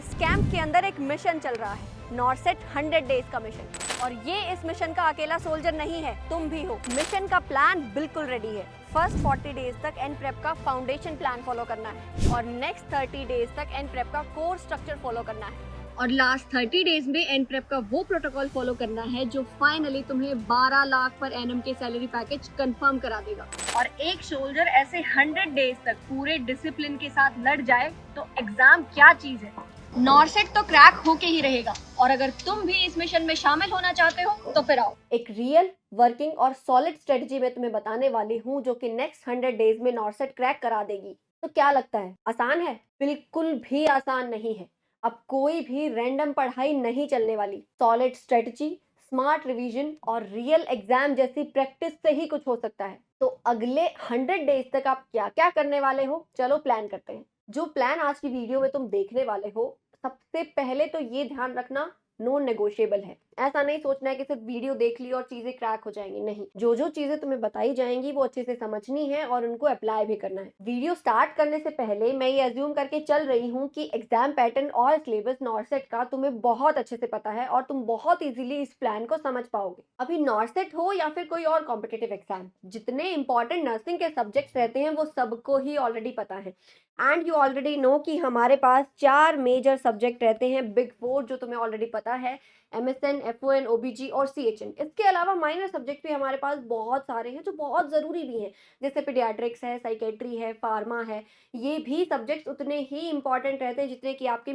इस कैंप के अंदर एक मिशन चल रहा है, नॉरसेट 100 डेज का मिशन। और ये इस मिशन का अकेला सोल्जर नहीं है, तुम भी हो। मिशन का प्लान बिल्कुल रेडी है। फर्स्ट 40 डेज तक एन प्रेप का फाउंडेशन प्लान फॉलो करना है और नेक्स्ट 30 डेज तक एन प्रेप का कोर स्ट्रक्चर फॉलो करना है और लास्ट 30 डेज में एन प्रेप का वो प्रोटोकॉल फॉलो करना है जो फाइनली तुम्हें 12 लाख पर एनएम के सैलरी पैकेज कंफर्म करा देगा। और एक सोल्जर ऐसे 100 डेज तक पूरे डिसिप्लिन के साथ लड़ जाए तो एग्जाम क्या चीज है। नॉरसेट तो क्रैक होके ही रहेगा और अगर तुम भी इस मिशन में शामिल होना चाहते हो तो फिर आओ। एक रियल वर्किंग और सॉलिड स्ट्रेटजी में तुम्हें बताने वाली हूँ जो कि नेक्स्ट 100 डेज में नॉरसेट क्रैक करा देगी। तो क्या लगता है, आसान है? बिल्कुल भी आसान नहीं है। अब कोई भी रैंडम पढ़ाई नहीं चलने वाली। सॉलिड स्ट्रेटजी, स्मार्ट रिवीजन और रियल एग्जाम जैसी प्रैक्टिस से ही कुछ हो सकता है। तो अगले 100 डेज तक आप क्या क्या करने वाले हो, चलो प्लान करते हैं। जो प्लान आज की वीडियो में तुम देखने वाले हो, सबसे पहले तो ये ध्यान रखना, नॉन नेगोशिएबल है। ऐसा नहीं सोचना है कि सिर्फ वीडियो देख ली और चीजें क्रैक हो जाएंगी, नहीं। जो जो चीजें तुम्हें बताई जाएंगी वो अच्छे से समझनी है और उनको अप्लाई भी करना है। वीडियो स्टार्ट करने से पहले मैं ये अज्यूम करके चल रही हूँ कि एग्जाम पैटर्न और सिलेबस नॉरसेट का तुम्हें बहुत अच्छे से पता है और तुम बहुत इजीली इस प्लान को समझ पाओगे। अभी नॉरसेट हो या फिर कोई और कॉम्पिटेटिव एग्जाम, जितने इंपॉर्टेंट नर्सिंग के सब्जेक्ट्स रहते हैं वो सबको ही ऑलरेडी पता है। एंड यू ऑलरेडी नो कि हमारे पास 4 मेजर सब्जेक्ट रहते हैं, बिग 4 जो तुम्हें ऑलरेडी पता है, MSN, FON, OBG और CHN। इसके अलावा माइनर सब्जेक्ट भी हमारे पास बहुत सारे हैं जो बहुत ज़रूरी भी हैं, जैसे पीडियाट्रिक्स है, साइकेट्री है, फार्मा है। ये भी सब्जेक्ट्स उतने ही इंपॉर्टेंट रहते हैं जितने कि आपके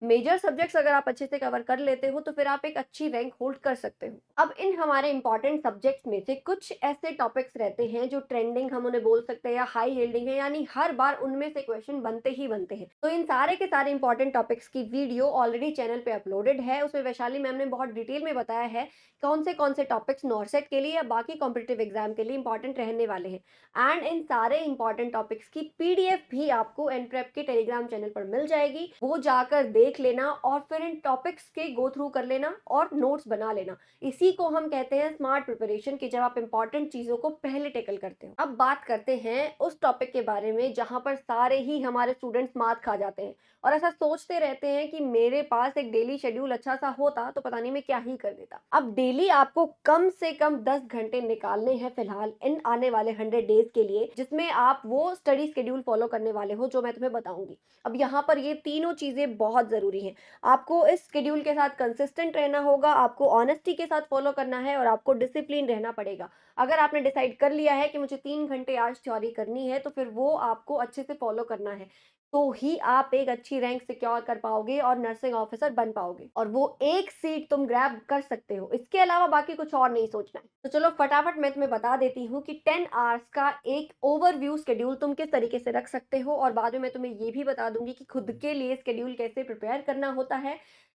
मेजर सब्जेक्ट्स अगर आप अच्छे से कवर कर लेते हो तो फिर आप एक अच्छी रैंक होल्ड कर सकते हो। अब इन हमारे इंपॉर्टेंट सब्जेक्ट्स में से कुछ ऐसे टॉपिक्स रहते हैं जो ट्रेंडिंग हम उन्हें बोल सकते हैं या हाई यील्डिंग है, यानी हर बार उनमें से क्वेश्चन बनते ही बनते हैं। तो इन सारे के सारे इंपॉर्टेंट टॉपिक्स की वीडियो ऑलरेडी चैनल पे अपलोडेड है। उसमें वैशाली मैम ने बहुत डिटेल में बताया है कौन से टॉपिक्स नॉरसेट के लिए या बाकी कॉम्पिटेटिव एग्जाम के लिए इंपॉर्टेंट रहने वाले हैं। एंड इन सारे इंपॉर्टेंट टॉपिक्स की PDF भी आपको एनप्रेप के टेलीग्राम चैनल पर मिल जाएगी। वो जाकर देख लेना और फिर इन टॉपिक्स के गो थ्रू कर लेना और नोट्स बना लेना। इसी को हम कहते हैं स्मार्ट प्रिपरेशन, की जब आप इंपॉर्टेंट चीजों को पहले टेकल करते हो। अब बात करते हैं उस टॉपिक के बारे में जहां पर सारे ही हमारे स्टूडेंट्स मात खा जाते हैं और ऐसा सोचते रहते हैं कि मेरे पास एक डेली शेड्यूल अच्छा सा होता तो पता नहीं मैं क्या ही कर देता। अब डेली आपको कम से कम 10 घंटे निकालने हैं फिलहाल इन आने वाले 100 डेज के लिए, जिसमें आप वो स्टडी शेड्यूल फॉलो करने वाले हो जो मैं तुम्हें बताऊंगी। अब यहाँ पर ये तीनों चीजें बहुत जरूरी हैं। आपको इस शेड्यूल के साथ कंसिस्टेंट रहना होगा, आपको ऑनेस्टी के साथ फॉलो करना है और आपको डिसिप्लिन रहना पड़ेगा। अगर आपने डिसाइड कर लिया है कि मुझे 3 घंटे आज थ्योरी करनी है तो फिर वो आपको अच्छे से फॉलो करना है, तो ही आप एक अच्छी रैंक सिक्योर कर पाओगे और नर्सिंग ऑफिसर बन पाओगे और वो एक सीट तुम ग्रैब कर सकते हो। इसके अलावा बाकी कुछ और नहीं सोचना है। तो चलो फटाफट मैं तुम्हें बता देती हूँ कि 10 आवर्स का एक ओवरव्यू शेड्यूल तुम किस तरीके से रख सकते हो और बाद में मैं तुम्हें ये भी बता दूंगी कि खुद के लिए शेड्यूल कैसे प्रिपेयर करना होता है।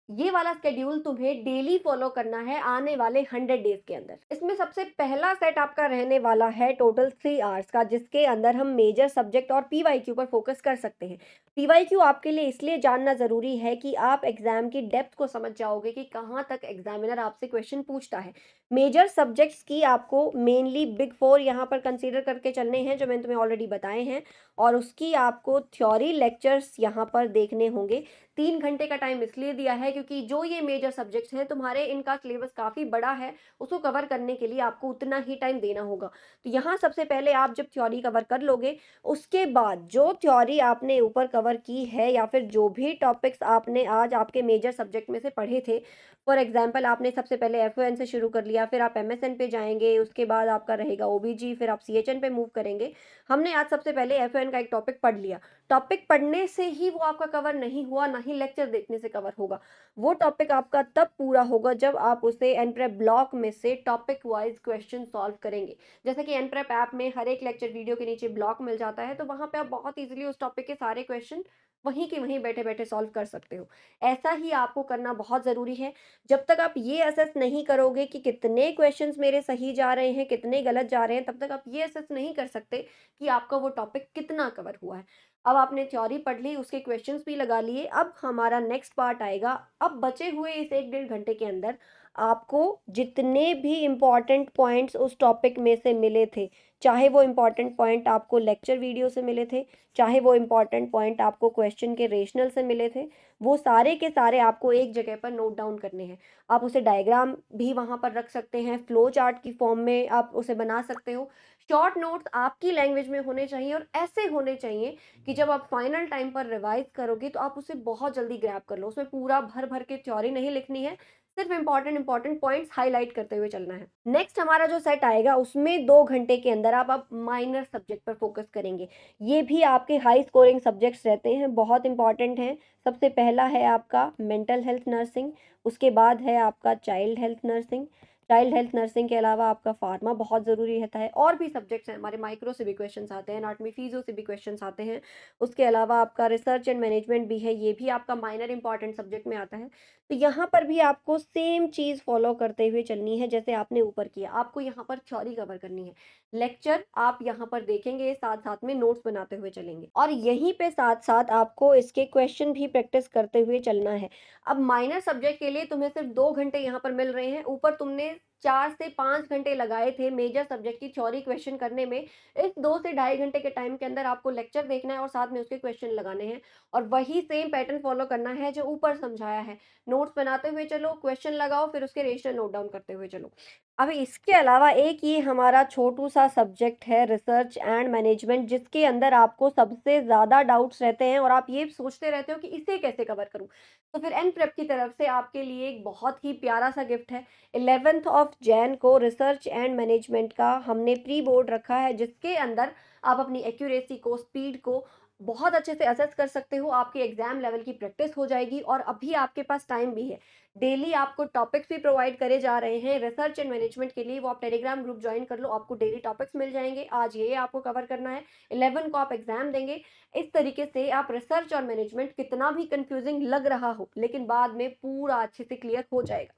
ये वाला शेड्यूल तुम्हें डेली फॉलो करना है आने वाले 100 डेज के अंदर। इसमें सबसे पहला सेट आपका रहने वाला है टोटल 3 आवर्स का, जिसके अंदर हम मेजर सब्जेक्ट और PYQ पर फोकस कर सकते हैं। PYQ आपके लिए इसलिए जानना जरूरी है कि आप एग्जाम की डेप्थ को समझ जाओगे कि कहाँ तक एग्जामिनर आपसे क्वेश्चन पूछता है। मेजर सब्जेक्ट्स की आपको मेनली बिग 4 यहाँ पर कंसीडर करके चलने हैं जो मैंने तुम्हें ऑलरेडी बताए हैं, और उसकी आपको थ्योरी लेक्चर्स यहाँ पर देखने होंगे। 3 घंटे का टाइम इसलिए दिया है क्योंकि जो ये मेजर सब्जेक्ट्स हैं तुम्हारे, इनका सिलेबस काफ़ी बड़ा है, उसको कवर करने के लिए आपको उतना ही टाइम देना होगा। तो यहाँ सबसे पहले आप जब थ्योरी कवर कर लोगे, उसके बाद जो थ्योरी आपने ऊपर कवर की है या फिर जो भी टॉपिक्स आपने आज आपके मेजर सब्जेक्ट में से पढ़े थे, फॉर एग्जाम्पल आपने सबसे पहले FON से शुरू कर लिया, फिर आप MSN पे जाएंगे, उसके बाद आपका रहेगा OBG, फिर आप CHN पे मूव करेंगे। हमने आज सबसे पहले FON का एक टॉपिक पढ़ लिया। टॉपिक पढ़ने से ही वो आपका कवर नहीं हुआ, ना ही लेक्चर देखने से कवर होगा। वो टॉपिक आपका तब पूरा होगा जब आप उसे एनप्रेप ब्लॉक में से टॉपिक वाइज क्वेश्चन सॉल्व करेंगे। जैसे कि एनप्रेप ऐप में हर एक लेक्चर वीडियो के नीचे ब्लॉक मिल जाता है, तो वहाँ पे आप बहुत इजीली उस टॉपिक के सारे क्वेश्चन वहीं के वहीं बैठे बैठे सॉल्व कर सकते हो। ऐसा ही आपको करना बहुत ज़रूरी है। जब तक आप ये असेस नहीं करोगे कि कितने क्वेश्चंस मेरे सही जा रहे हैं, कितने गलत जा रहे हैं, तब तक आप ये असेस नहीं कर सकते कि आपका वो टॉपिक कितना कवर हुआ है। अब आपने थ्योरी पढ़ ली, उसके क्वेश्चंस भी लगा लिए, अब हमारा नेक्स्ट पार्ट आएगा। अब बचे हुए इस 1 डेढ़ घंटे के अंदर आपको जितने भी इम्पोर्टेंट पॉइंट्स उस टॉपिक में से मिले थे, चाहे वो इम्पोर्टेंट पॉइंट आपको लेक्चर वीडियो से मिले थे, चाहे वो इम्पोर्टेंट पॉइंट आपको क्वेश्चन के रेशनल से मिले थे, वो सारे के सारे आपको एक जगह पर नोट डाउन करने हैं। आप उसे डायग्राम भी वहाँ पर रख सकते हैं, फ्लो चार्ट की फॉर्म में आप उसे बना सकते हो। शॉर्ट नोट्स आपकी लैंग्वेज में होने चाहिए और ऐसे होने चाहिए कि जब आप फाइनल टाइम पर रिवाइज करोगे तो आप उसे बहुत जल्दी ग्रैब कर लो। उसमें पूरा भर भर के थ्योरी नहीं लिखनी है, सिर्फ इंपॉर्टेंट पॉइंट्स हाईलाइट करते हुए चलना है। नेक्स्ट हमारा जो सेट आएगा उसमें 2 घंटे के अंदर आप माइनर सब्जेक्ट पर फोकस करेंगे। ये भी आपके हाई स्कोरिंग सब्जेक्ट्स रहते हैं, बहुत इंपॉर्टेंट हैं। सबसे पहला है आपका मेंटल हेल्थ नर्सिंग, उसके बाद है आपका child health nursing. Child health nursing के अलावा आपका फार्मा बहुत ज़रूरी रहता है, और भी सब्जेक्ट्स हैं हमारे, माइक्रो से भी क्वेश्चंस आते हैं, एनाटॉमी फिजियो से भी क्वेश्चंस आते हैं। उसके अलावा आपका रिसर्च एंड मैनेजमेंट भी है, ये भी आपका माइनर इंपॉर्टेंट सब्जेक्ट में आता है। तो यहाँ पर भी आपको सेम चीज़ फॉलो करते हुए चलनी है जैसे आपने ऊपर किया। आपको यहाँ पर थ्योरी कवर करनी है, लेक्चर आप यहाँ पर देखेंगे, साथ साथ में नोट्स बनाते हुए चलेंगे, और यहीं पे साथ साथ आपको इसके क्वेश्चन भी प्रैक्टिस करते हुए चलना है। अब माइनर सब्जेक्ट के लिए तुम्हें सिर्फ 2 घंटे यहाँ पर मिल रहे हैं, ऊपर तुमने 4 से 5 घंटे लगाए थे मेजर सब्जेक्ट की थ्योरी क्वेश्चन करने में। इस 2 से ढाई घंटे के टाइम के अंदर आपको लेक्चर देखना है और साथ में उसके क्वेश्चन लगाने हैं, और वही सेम पैटर्न फॉलो करना है जो ऊपर समझाया है। नोट्स बनाते हुए चलो, क्वेश्चन लगाओ, फिर उसके रेशनल नोट डाउन करते हुए चलो। अब इसके अलावा एक ये हमारा छोटू सा सब्जेक्ट है रिसर्च एंड मैनेजमेंट, जिसके अंदर आपको सबसे ज़्यादा डाउट्स रहते हैं और आप ये सोचते रहते हो कि इसे कैसे कवर करूं। तो फिर एन प्रेप की तरफ से आपके लिए एक बहुत ही प्यारा सा गिफ्ट है। 11th ऑफ जैन को रिसर्च एंड मैनेजमेंट का हमने प्री बोर्ड रखा है, जिसके अंदर आप अपनी एक्यूरेसी को, स्पीड को बहुत अच्छे से असेस कर सकते हो। आपके एग्जाम लेवल की प्रैक्टिस हो जाएगी, और अभी आपके पास टाइम भी है। डेली आपको टॉपिक्स भी प्रोवाइड करे जा रहे हैं रिसर्च एंड मैनेजमेंट के लिए, वो आप टेलीग्राम ग्रुप ज्वाइन कर लो, आपको डेली टॉपिक्स मिल जाएंगे। आज ये आपको कवर करना है, 11 को आप एग्जाम देंगे। इस तरीके से आप रिसर्च और मैनेजमेंट, कितना भी कंफ्यूजिंग लग रहा हो लेकिन बाद में पूरा अच्छे से क्लियर हो जाएगा।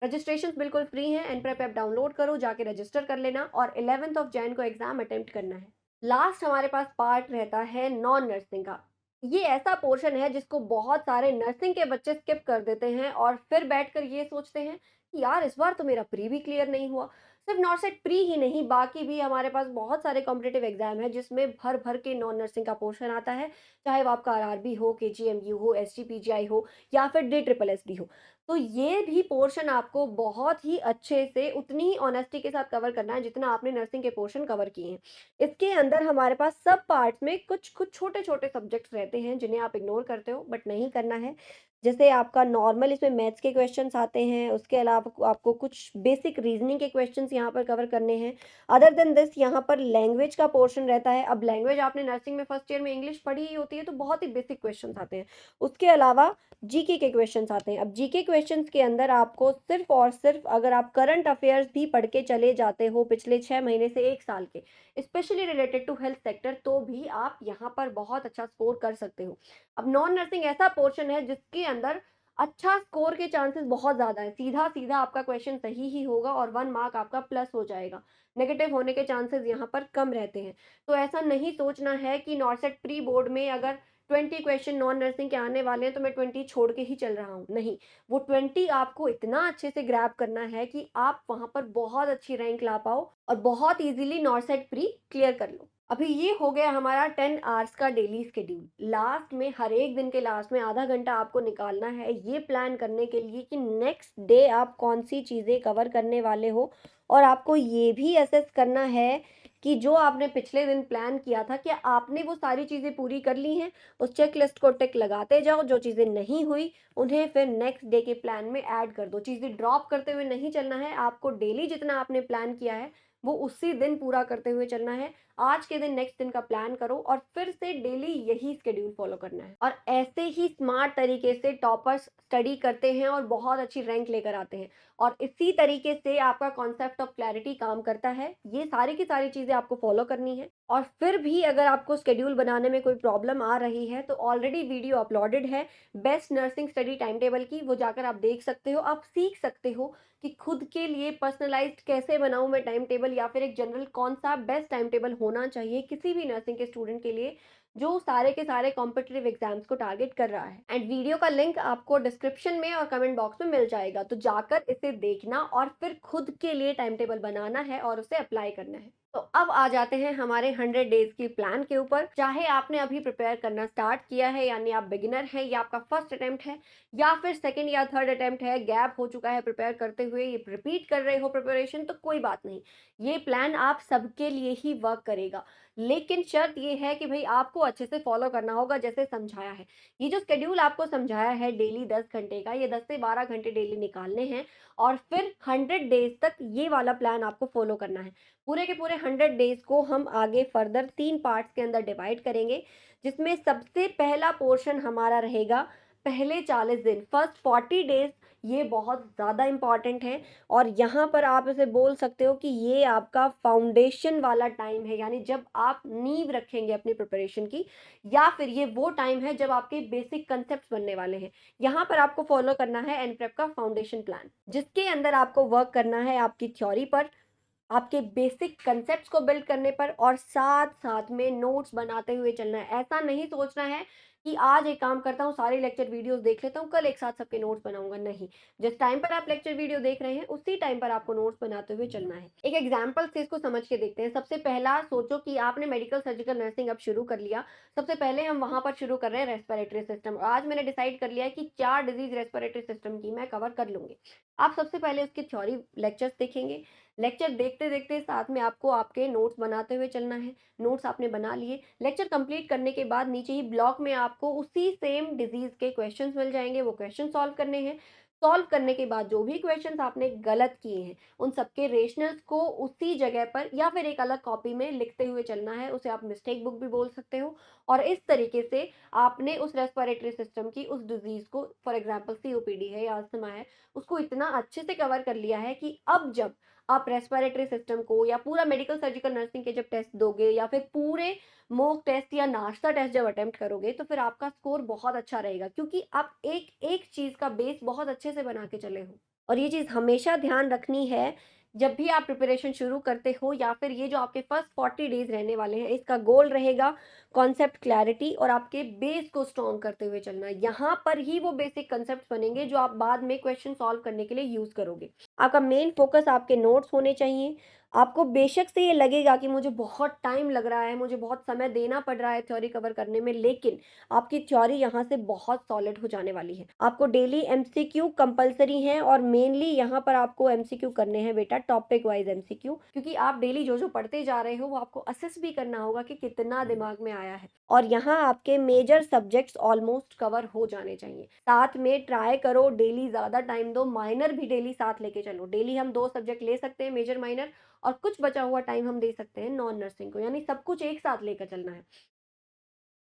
रजिस्ट्रेशन बिल्कुल फ्री है, एनप्रेप ऐप डाउनलोड करो, जाके रजिस्टर कर लेना, और 11th ऑफ जैन को एग्जाम अटेम्प्ट करना है। लास्ट हमारे पास पार्ट रहता है नॉन नर्सिंग का। ये ऐसा पोर्शन है जिसको बहुत सारे नर्सिंग के बच्चे स्किप कर देते हैं और फिर बैठकर ये सोचते हैं कि यार इस बार तो मेरा प्री भी क्लियर नहीं हुआ। सिर्फ नॉर्सेट प्री ही नहीं, बाकी भी हमारे पास बहुत सारे कॉम्पिटेटिव एग्जाम है जिसमें भर भर के नॉन नर्सिंग का पोर्शन आता है, चाहे वो आपका आरआरबी हो, केजीएमयू हो, एसजीपीजीआई हो, या फिर डी ट्रिपल एस भी हो। तो ये भी पोर्शन आपको बहुत ही अच्छे से, उतनी ही ऑनेस्टी के साथ कवर करना है जितना आपने नर्सिंग के पोर्शन कवर किए हैं। इसके अंदर हमारे पास सब पार्ट्स में कुछ कुछ छोटे छोटे सब्जेक्ट्स रहते हैं जिन्हें आप इग्नोर करते हो, बट नहीं करना है। जैसे आपका नॉर्मल इसमें मैथ्स के क्वेश्चंस आते हैं, उसके अलावा आपको कुछ बेसिक रीजनिंग के क्वेश्चंस यहाँ पर कवर करने हैं। अदर देन दिस यहाँ पर लैंग्वेज का पोर्शन रहता है। अब लैंग्वेज आपने नर्सिंग में फर्स्ट ईयर में इंग्लिश पढ़ी ही होती है, तो बहुत ही बेसिक क्वेश्चंस आते हैं। उसके अलावा जीके के क्वेश्चंस आते हैं। अब जीके क्वेश्चंस के अंदर आपको सिर्फ और सिर्फ, अगर आप करंट अफेयर्स भी पढ़ के चले जाते हो पिछले 6 महीने से 1 साल के, specially related to health sector, तो भी आप यहाँ पर बहुत अच्छा स्कोर कर सकते हो। अब नॉन नर्सिंग ऐसा पोर्शन है जिसके अंदर अच्छा स्कोर के चांसेस बहुत ज़्यादा है। सीधा सीधा आपका क्वेश्चन सही ही होगा और 1 मार्क आपका प्लस हो जाएगा। नेगेटिव होने के चांसेस यहाँ पर कम रहते हैं। तो ऐसा नहीं सोचना है कि नॉर्सेट प्री बोर्ड में अगर 20 क्वेश्चन नॉन नर्सिंग के आने वाले हैं तो मैं 20 छोड़ के ही चल रहा हूँ, नहीं। वो 20 आपको इतना अच्छे से ग्रैब करना है कि आप वहाँ पर बहुत अच्छी रैंक ला पाओ और बहुत इजीली नॉर्सेट प्री क्लियर कर लो। अभी ये हो गया हमारा 10 आवर्स का डेली स्केड्यूल। लास्ट में, हर एक दिन के लास्ट में आधा घंटा आपको निकालना है ये प्लान करने के लिए कि नेक्स्ट डे आप कौन सी चीज़ें कवर करने वाले हो, और आपको ये भी असेस करना है कि जो आपने पिछले दिन प्लान किया था, क्या आपने वो सारी चीज़ें पूरी कर ली हैं। उस चेक लिस्ट को टिक लगाते जाओ, जो चीज़ें नहीं हुई उन्हें फिर नेक्स्ट डे के प्लान में ऐड कर दो। चीज़ें ड्रॉप करते हुए नहीं चलना है, आपको डेली जितना आपने प्लान किया है वो उसी दिन पूरा करते हुए चलना है। आज के दिन नेक्स्ट दिन का प्लान करो और फिर से डेली यही स्केड्यूल फॉलो करना है, और ऐसे ही स्मार्ट तरीके से टॉपर्स स्टडी करते हैं और बहुत अच्छी रैंक लेकर आते हैं। और इसी तरीके से आपका कॉन्सेप्ट ऑफ क्लैरिटी काम करता है। ये सारी की सारी चीज़ें आपको फॉलो करनी है। और फिर भी अगर आपको स्केड्यूल बनाने में कोई प्रॉब्लम आ रही है तो ऑलरेडी वीडियो अपलोडेड है best nursing study time table की, वो जाकर आप देख सकते हो। आप सीख सकते हो कि खुद के लिए पर्सनलाइज्ड कैसे बनाऊं मैं टाइम टेबल, या फिर एक जनरल कौन सा बेस्ट टाइम टेबल होना चाहिए किसी भी नर्सिंग के स्टूडेंट के लिए। जो सारे के सारे कॉम्पिटिटिव एग्जाम्स को टारगेट कर रहा है। एंड वीडियो का लिंक आपको डिस्क्रिप्शन में और कमेंट बॉक्स में मिल जाएगा, तो जाकर इसे देखना और फिर खुद के लिए टाइम टेबल बनाना है और उसे अप्लाई करना है। तो अब आ जाते हैं हमारे 100 डेज की प्लान के ऊपर। चाहे आपने अभी प्रिपेयर करना स्टार्ट किया है, यानी आप बिगिनर हैं, या आपका फर्स्ट अटेम्प्ट है, या फिर सेकंड या थर्ड अटेम्प्ट है, गैप हो चुका है प्रिपेयर करते हुए, ये रिपीट कर रहे हो प्रिपरेशन, तो कोई बात नहीं, ये प्लान आप सबके लिए ही वर्क करेगा। लेकिन शर्त ये है कि भाई आपको अच्छे से फॉलो करना होगा जैसे समझाया है। ये जो शेड्यूल आपको समझाया है डेली 10 घंटे का, ये 10 से 12 घंटे डेली निकालने हैं और फिर 100 डेज तक ये वाला प्लान आपको फॉलो करना है। पूरे के पूरे 100 डेज को हम आगे फर्दर 3 पार्ट्स के अंदर डिवाइड करेंगे, जिसमें सबसे पहला पोर्शन हमारा रहेगा पहले 40 दिन, फर्स्ट 40 डेज। ये बहुत ज़्यादा इम्पॉर्टेंट है और यहाँ पर आप इसे बोल सकते हो कि ये आपका फाउंडेशन वाला टाइम है, यानी जब आप नींव रखेंगे अपनी प्रिपरेशन की, या फिर ये वो टाइम है जब आपके बेसिक कंसेप्ट बनने वाले हैं। यहाँ पर आपको फॉलो करना है एनप्रेप का फाउंडेशन प्लान, जिसके अंदर आपको वर्क करना है आपकी थ्योरी पर, आपके बेसिक कंसेप्ट्स को बिल्ड करने पर, और साथ साथ में नोट्स बनाते हुए चलना है। ऐसा नहीं सोचना है कि आज एक काम करता हूँ, सारे लेक्चर वीडियोस देख लेता हूँ, कल एक साथ सबके नोट्स बनाऊंगा। नहीं, जिस टाइम पर आप लेक्चर वीडियो देख रहे हैं उसी टाइम पर आपको नोट्स बनाते हुए चलना है। एक एग्जाम्पल से इसको समझ के देखते हैं। सबसे पहला सोचो कि आपने मेडिकल सर्जिकल नर्सिंग अब शुरू कर लिया। सबसे पहले हम वहां पर शुरू कर रहे हैं रेस्पिरेटरी सिस्टम। आज मैंने डिसाइड कर लिया है कि 4 डिजीज रेस्पिरेटरी सिस्टम की मैं कवर कर लूंगी। आप सबसे पहले उसकी थ्योरी लेक्चर्स देखेंगे। लेक्चर देखते देखते साथ में आपको आपके नोट्स बनाते हुए चलना है। नोट्स आपने बना लिए, लेक्चर कंप्लीट करने के बाद नीचे ही ब्लॉक में आपको उसी सेम डिजीज के क्वेश्चंस मिल जाएंगे, वो क्वेश्चन सॉल्व करने हैं। सॉल्व करने के बाद जो भी क्वेश्चंस आपने गलत किए हैं उन सबके रेशनल्स को उसी जगह पर या फिर एक अलग कॉपी में लिखते हुए चलना है। उसे आप मिस्टेक बुक भी बोल सकते हो। और इस तरीके से आपने उस रेस्पिरेटरी सिस्टम की उस डिजीज को, फॉर एग्जाम्पल सीओपीडी है या अस्थमा है, उसको इतना अच्छे से कवर कर लिया है कि अब जब आप रेस्पिरेटरी सिस्टम को या पूरा मेडिकल सर्जिकल नर्सिंग के जब टेस्ट दोगे, या फिर पूरे मॉक टेस्ट या नाश्ता टेस्ट जब अटेम्प्ट करोगे, तो फिर आपका स्कोर बहुत अच्छा रहेगा, क्योंकि आप एक एक चीज का बेस बहुत अच्छे से बना के चले हो। और ये चीज हमेशा ध्यान रखनी है जब भी आप प्रिपरेशन शुरू करते हो, या फिर ये जो आपके फर्स्ट 40 डेज रहने वाले हैं, इसका गोल रहेगा कॉन्सेप्ट क्लैरिटी और आपके बेस को स्ट्रॉन्ग करते हुए चलना। यहाँ पर ही वो बेसिक कंसेप्ट बनेंगे जो आप बाद में क्वेश्चन सॉल्व करने के लिए यूज करोगे। आपका मेन फोकस आपके नोट्स होने चाहिए। आपको बेशक से ये लगेगा कि मुझे बहुत टाइम लग रहा है, मुझे बहुत समय देना पड़ रहा है थ्योरी कवर करने में, लेकिन आपकी थ्योरी यहाँ से बहुत सॉलिड हो जाने वाली है। आपको डेली एमसीक्यू कंपलसरी हैं और मेनली यहाँ पर आपको एमसीक्यू करने हैं बेटा, टॉपिक वाइज एमसीक्यू, क्योंकि आप डेली जो जो पढ़ते जा रहे हो वो आपको असेस भी करना होगा कि कितना दिमाग में आया है। और यहाँ आपके मेजर सब्जेक्ट्स ऑलमोस्ट कवर हो जाने चाहिए। साथ में ट्राई करो डेली ज़्यादा टाइम दो, माइनर भी डेली साथ लेके चलो। डेली हम 2 सब्जेक्ट ले सकते हैं, मेजर माइनर, और कुछ बचा हुआ टाइम हम दे सकते हैं नॉन नर्सिंग को, यानी सब कुछ एक साथ लेकर चलना है।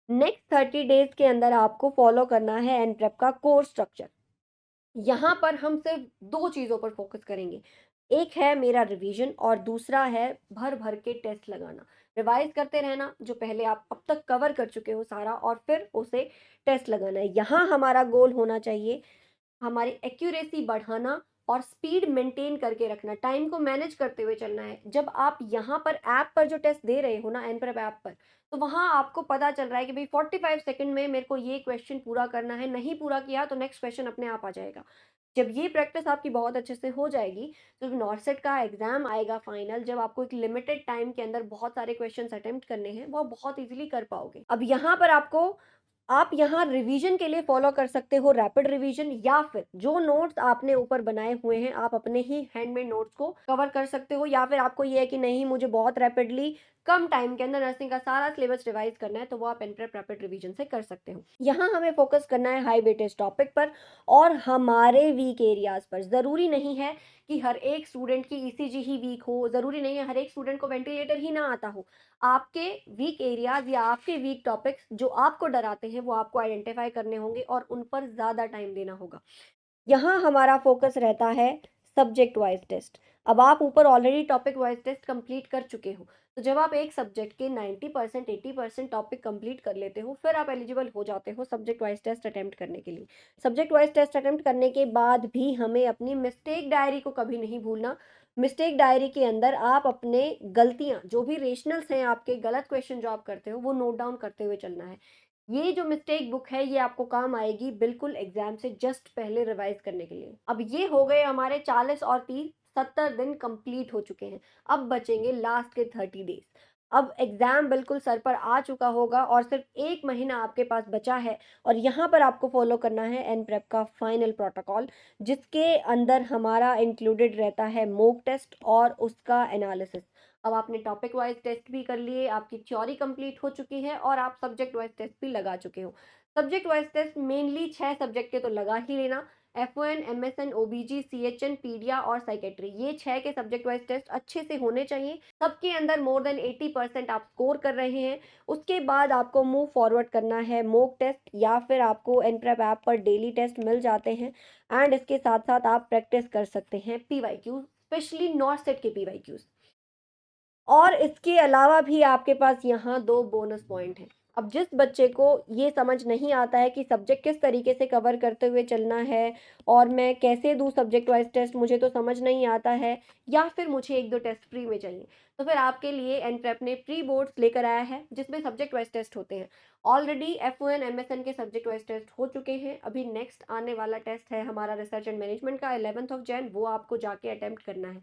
नेक्स्ट 30 डेज के अंदर आपको फॉलो करना है एनप्रेप का कोर्स स्ट्रक्चर। यहाँ पर हम सिर्फ 2 चीज़ों पर फोकस करेंगे। एक है मेरा रिवीजन और दूसरा है भर भर के टेस्ट लगाना। रिवाइज करते रहना जो पहले आप अब तक कवर कर चुके हो सारा, और फिर उसे टेस्ट लगाना है। यहाँ हमारा गोल होना चाहिए हमारी एक्यूरेसी बढ़ाना और स्पीड मेंटेन करके रखना, टाइम को मैनेज करते हुए चलना है। जब आप यहाँ पर ऐप पर जो टेस्ट दे रहे हो ना, एनप्रेप ऐप पर, तो वहाँ आपको पता चल रहा है कि भाई 45 सेकंड में मेरे को ये क्वेश्चन पूरा करना है, नहीं पूरा किया तो नेक्स्ट क्वेश्चन अपने आप आ जाएगा। जब ये प्रैक्टिस आपकी बहुत अच्छे से हो जाएगी, तो जब नॉर्सेट का एग्जाम आएगा फाइनल, जब आपको एक लिमिटेड टाइम के अंदर बहुत सारे क्वेश्चंस अटेम्प्ट करने हैं, वो बहुत इजीली कर पाओगे। अब यहाँ पर आप यहाँ रिवीजन के लिए फॉलो कर सकते हो रैपिड रिवीजन, या फिर जो नोट्स आपने ऊपर बनाए हुए हैं आप अपने ही हैंडमेड नोट्स को कवर कर सकते हो। या फिर आपको ये है कि नहीं, मुझे बहुत रैपिडली कम टाइम के अंदर नर्सिंग का सारा सिलेबस रिवाइज करना है, तो वो आप एनप्रेप रैपिड रिवीजन से कर सकते हो। यहाँ हमें फोकस करना है हाई वेटेज टॉपिक पर और हमारे वीक एरियाज पर। जरूरी नहीं है कि हर एक स्टूडेंट की ईसीजी ही वीक हो, जरूरी नहीं है हर एक स्टूडेंट को वेंटिलेटर ही ना आता हो। आपके वीक एरियाज या आपके वीक टॉपिक्स जो आपको डराते हैं वो आपको आइडेंटिफाई करने होंगे और उन पर ज़्यादा टाइम देना होगा। यहाँ हमारा फोकस रहता है सब्जेक्ट वाइज टेस्ट। अब आप ऊपर already topic wise test complete कर चुके हो, तो जब आप एक सब्जेक्ट के 90% 80% टॉपिक कंप्लीट कर लेते हो, फिर आप एलिजिबल हो जाते हो सब्जेक्ट वाइज टेस्ट अटेम्प्ट करने के लिए। सब्जेक्ट वाइज टेस्ट अटेम्प्ट करने के बाद भी हमें अपनी मिस्टेक डायरी को कभी नहीं भूलना। मिस्टेक डायरी के अंदर आप अपने गलतियाँ, जो भी रेशनल्स हैं आपके, गलत क्वेश्चन जो आप करते हो, वो नोट डाउन करते हुए चलना है। ये जो मिस्टेक बुक है ये आपको काम आएगी बिल्कुल एग्जाम से जस्ट पहले रिवाइज करने के लिए। अब ये हो गए हमारे 40 और 30 70 दिन कंप्लीट हो चुके हैं। अब बचेंगे लास्ट के 30 डेज। अब एग्जाम बिल्कुल सर पर आ चुका होगा और सिर्फ 1 महीना आपके पास बचा है। और यहाँ पर आपको फॉलो करना है एन प्रेप का फाइनल प्रोटोकॉल, जिसके अंदर हमारा इंक्लूडेड रहता है मॉक टेस्ट और उसका एनालिसिस। अब आपने टॉपिक वाइज टेस्ट भी कर लिए, आपकी थ्योरी कंप्लीट हो चुकी है और आप सब्जेक्ट वाइज टेस्ट भी लगा चुके हो। Subject wise test mainly 6 subject के तो लगा ही लेना। F1, MSN, OBG, CHN, पीडिया और साइकेट्री, ये 6 के सब्जेक्ट वाइज टेस्ट अच्छे से होने चाहिए। सबके अंदर मोर देन 80% आप स्कोर कर रहे हैं। उसके बाद आपको मूव फॉरवर्ड करना है मॉक टेस्ट, या फिर आपको एनप्रेप ऐप पर डेली टेस्ट मिल जाते हैं। एंड इसके साथ साथ आप प्रैक्टिस कर सकते हैं PYQ, स्पेशली नॉर्सेट के PYQs। और इसके अलावा भी आपके पास यहाँ 2 बोनस पॉइंट हैं। अब जिस बच्चे को ये समझ नहीं आता है कि सब्जेक्ट किस तरीके से कवर करते हुए चलना है और मैं कैसे दूँ सब्जेक्ट वाइज टेस्ट, मुझे तो समझ नहीं आता है, या फिर मुझे 1-2 टेस्ट फ्री में चाहिए, तो फिर आपके लिए एनप्रेप ने प्री बोर्ड्स लेकर आया है जिसमें सब्जेक्ट वाइज टेस्ट होते हैं। ऑलरेडी F1 MSN के सब्जेक्ट वाइज टेस्ट हो चुके हैं। अभी नेक्स्ट आने वाला टेस्ट है हमारा रिसर्च एंड मैनेजमेंट का 11 जनवरी, वो आपको जाके अटेम्प्ट करना है।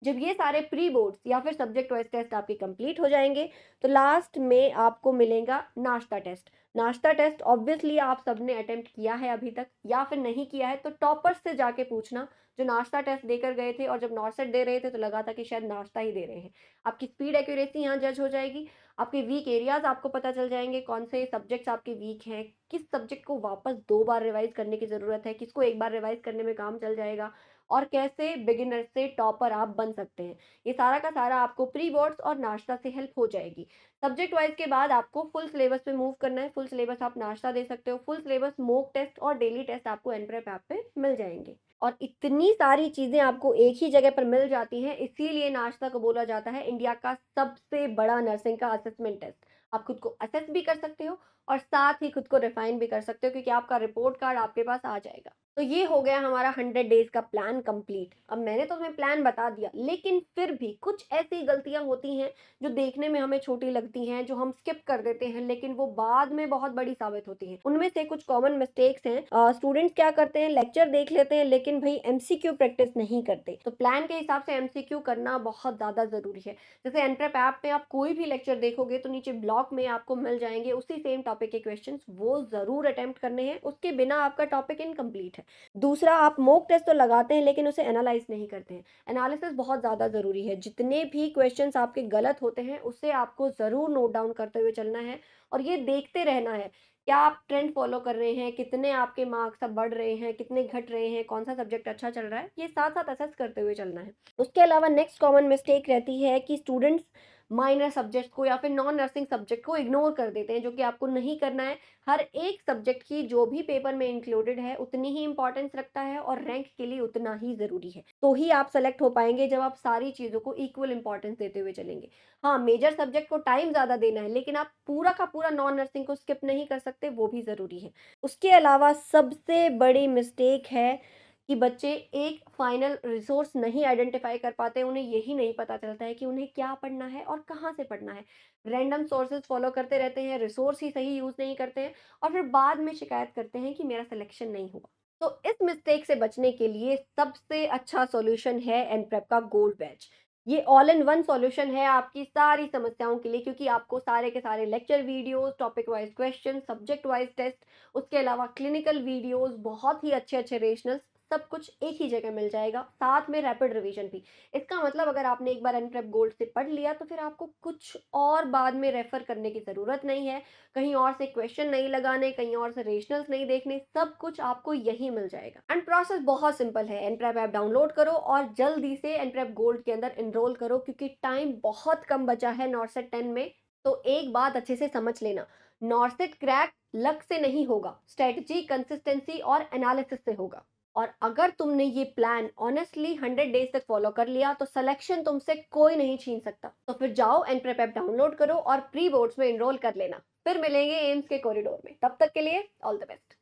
जब ये सारे प्री बोर्ड्स या फिर सब्जेक्ट वाइज टेस्ट आपके कंप्लीट हो जाएंगे तो लास्ट में आपको मिलेगा नाश्ता टेस्ट। नाश्ता टेस्ट ऑब्वियसली आप सबने अटेम्प्ट किया है अभी तक, या फिर नहीं किया है तो टॉपर्स से जाके पूछना जो नाश्ता टेस्ट देकर गए थे और जब नॉर्सेट दे रहे थे तो लगा था कि शायद नाश्ता ही दे रहे हैं। आपकी स्पीड एक्यूरेसी यहाँ जज हो जाएगी। आपके वीक एरियाज आपको पता चल जाएंगे, कौन से सब्जेक्ट्स आपके वीक हैं, किस सब्जेक्ट को वापस 2 बार रिवाइज करने की ज़रूरत है, किसको 1 बार रिवाइज करने में काम चल जाएगा, और कैसे बिगिनर से टॉपर आप बन सकते हैं। ये सारा का सारा आपको प्री बोर्ड्स और नाश्ता से हेल्प हो जाएगी। सब्जेक्ट वाइज के बाद आपको फुल सिलेबस पे मूव करना है। फुल सिलेबस आप नाश्ता दे सकते हो, फुल सिलेबस मॉक टेस्ट और डेली टेस्ट आपको एनप्रेप ऐप पे मिल जाएंगे। और इतनी सारी चीज़ें आपको एक ही जगह पर मिल जाती हैं, इसीलिए नाश्ता को बोला जाता है इंडिया का सबसे बड़ा नर्सिंग का असेसमेंट टेस्ट। आप खुद को असेस भी कर सकते हो और साथ ही खुद को रिफाइन भी कर सकते हो, क्योंकि आपका रिपोर्ट कार्ड आपके पास आ जाएगा। तो ये हो गया हमारा 100 डेज का प्लान कंप्लीट। अब मैंने तो तुम्हें प्लान बता दिया, लेकिन फिर भी कुछ ऐसी गलतियां होती हैं जो देखने में हमें छोटी लगती हैं, जो हम स्किप कर देते हैं, लेकिन वो बाद में बहुत बड़ी साबित होती हैं। उनमें से कुछ कॉमन मिस्टेक्स हैं। स्टूडेंट्स क्या करते हैं, लेक्चर देख लेते हैं लेकिन भाई MCQ प्रैक्टिस नहीं करते। तो प्लान के हिसाब से MCQ करना बहुत ज़्यादा ज़रूरी है। जैसे एनप्रेप ऐप में आप कोई भी लेक्चर देखोगे तो नीचे ब्लॉक में आपको मिल जाएंगे उसी सेम टॉपिक के क्वेश्चंस, वो ज़रूर अटेम्प्ट करने हैं, उसके बिना आपका टॉपिक इनकम्प्लीट है। दूसरा, आप मॉक टेस्ट तो लगाते हैं लेकिन उसे एनालाइज नहीं करते हैं। एनालिसिस बहुत ज़्यादा ज़रूरी है। जितने भी क्वेश्चंस आपके गलत होते हैं उसे आपको ज़रूर नोट डाउन करते हुए चलना है और ये देखते रहना है क्या आप ट्रेंड फॉलो कर रहे हैं, कितने आपके मार्क्स अब बढ़ रहे हैं, कितने घट रहे हैं, कौन सा सब्जेक्ट अच्छा चल रहा है, ये साथ साथ असेस करते हुए चलना है। उसके अलावा नेक्स्ट कॉमन मिस्टेक रहती है कि स्टूडेंट्स माइनर सब्जेक्ट को या फिर नॉन नर्सिंग सब्जेक्ट को इग्नोर कर देते हैं, जो कि आपको नहीं करना है। हर एक सब्जेक्ट की जो भी पेपर में इंक्लूडेड है उतनी ही इंपॉर्टेंस रखता है और रैंक के लिए उतना ही ज़रूरी है। तो ही आप सेलेक्ट हो पाएंगे जब आप सारी चीज़ों को इक्वल इंपॉर्टेंस देते हुए चलेंगे। हाँ, मेजर सब्जेक्ट को टाइम ज़्यादा देना है, लेकिन आप पूरा का पूरा नॉन नर्सिंग को स्किप नहीं कर सकते, वो भी ज़रूरी है। उसके अलावा सबसे बड़ी मिस्टेक है कि बच्चे एक फाइनल रिसोर्स नहीं आइडेंटिफाई कर पाते। उन्हें यही नहीं पता चलता है कि उन्हें क्या पढ़ना है और कहाँ से पढ़ना है। रैंडम सोर्सेज फॉलो करते रहते हैं, रिसोर्स ही सही यूज़ नहीं करते हैं और फिर बाद में शिकायत करते हैं कि मेरा सिलेक्शन नहीं हुआ। तो इस मिस्टेक से बचने के लिए सबसे अच्छा सॉल्यूशन है एनप्रेप का गोल्ड बैच। ये ऑल इन वन सॉल्यूशन है आपकी सारी समस्याओं के लिए, क्योंकि आपको सारे के सारे lecture videos, topic wise question, subject wise test, उसके अलावा क्लिनिकल वीडियोस, बहुत ही अच्छे अच्छे रेशनल्स, सब कुछ एक ही जगह मिल जाएगा, साथ में रैपिड रिवीजन भी। इसका मतलब अगर आपने एक बार एनप्रेप गोल्ड से पढ़ लिया तो फिर आपको कुछ और बाद में रेफर करने की ज़रूरत नहीं है, कहीं और से क्वेश्चन नहीं लगाने, कहीं और से रेशनल्स नहीं देखने, सब कुछ आपको यही मिल जाएगा। एंड प्रोसेस बहुत सिंपल है। एनप्रेप ऐप डाउनलोड करो और जल्दी से एनप्रेप गोल्ड के अंदर एनरोल करो, क्योंकि टाइम बहुत कम बचा है नॉर्सेट 10 में। तो एक बात अच्छे से समझ लेना, नॉर्सेट क्रैक लक से नहीं होगा, स्ट्रेटजी, कंसिस्टेंसी और एनालिसिस से होगा। और अगर तुमने ये प्लान ऑनेस्टली 100 डेज तक फॉलो कर लिया तो सिलेक्शन तुमसे कोई नहीं छीन सकता। तो फिर जाओ एनप्रेप ऐप डाउनलोड करो और प्री बोर्ड्स में एनरोल कर लेना। फिर मिलेंगे एम्स के कॉरिडोर में। तब तक के लिए ऑल द बेस्ट।